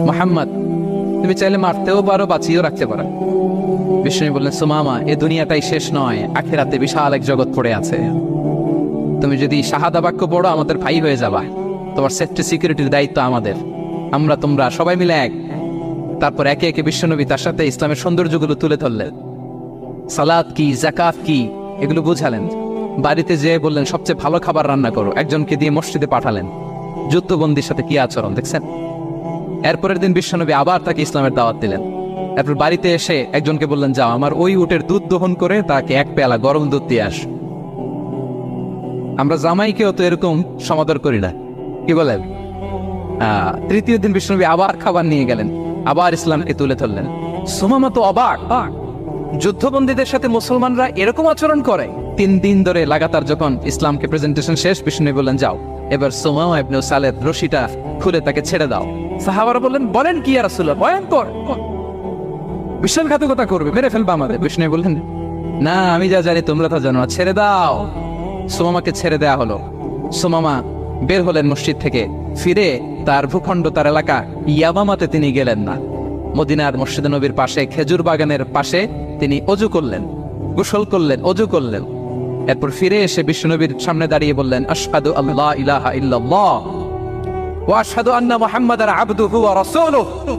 মুহাম্মদ, তুমি চাইলে মারতেও পারো, বাঁচিয়েও রাখতে পারো। বিষ্ণু বললেন, সুমামা, এ দুনিয়াটাই শেষ নয়, আখিরাতে বিশাল এক জগৎ পড়ে আছে। তুমি যদি শাহাদা বাক্য পড়ো আমাদের ভাই হয়ে যাবা, তোমার সেফটি সিকিউরিটির দায়িত্ব আমাদের, আমরা তোমরা সবাই মিলে এক। তারপর একে একে বিশ্বনবী তার সাথে ইসলামের সৌন্দর্যগুলো তুলে ধরলেন। সালাত কি, যাকাত কি, এগুলো বুঝালেন। বাড়িতে যেয়ে বললেন সবচেয়ে ভালো খাবার রান্না করো, একজনকে দিয়ে মসজিদে পাঠালেন। যুদ্ধবন্দির সাথে কি আচরণ দেখছেন। এরপরের দিন বিশ্বনবী আবার তাকে ইসলামের দাওয়াত দিলেন। এরপর বাড়িতে এসে একজনকে বললেন, যাও আমার ওই উটের দুধ দহন করে তাকে এক পেয়ালা গরম দুধ দিয়ে আস। আমরা জামাইকেও তো এরকম সমাদর করি না, কি বলেন। তৃতীয় দিন বিশ্বনবী আবার খাবার নিয়ে গেলেন, আবার ইসলামকে তুলে ধরলেন। সুমামা তো অবাক, যুদ্ধবন্দীদের সাথে মুসলমানরা এরকম আচরণ করে। 3 দিন ধরে লাগাতার যখন ইসলামকে প্রেজেন্টেশন শেষ, বিষ্ণু বললেন, যাও এবার সুমামা ইবনে সালের রশিটা খুলে তাকে ছেড়ে দাও। সাহাবারা বললেন, বলেন কি ইয়া রাসূলুল্লাহ, ভয়ঙ্কর, বিশ্বাসঘাতকতা করবে, মেরে ফেলবে আমাদের। বিষ্ণু বললেন, না, আমি যা জানি তোমরা তা জানো না, ছেড়ে দাও। সুমামাকে ছেড়ে দেয়া হলো। সুমামা বের হলেন মসজিদ থেকে, ফিরে তার ভূখণ্ড, তার এলাকা ইয়ামামাতে তিনি গেলেন না। মদিনার মসজিদে নবীর পাশে খেজুর বাগানের পাশে তিনি অজু করলেন, গোসল করলেন, অজু করলেন। এরপর ফিরে এসে বিশ্বনবীর সামনে দাঁড়িয়ে বললেন, আশহাদু আল্লা ইলাহা ইল্লাল্লাহ ওয়া আশহাদু আন্না মুহাম্মাদান আবদুহু ওয়া রাসূলুহু।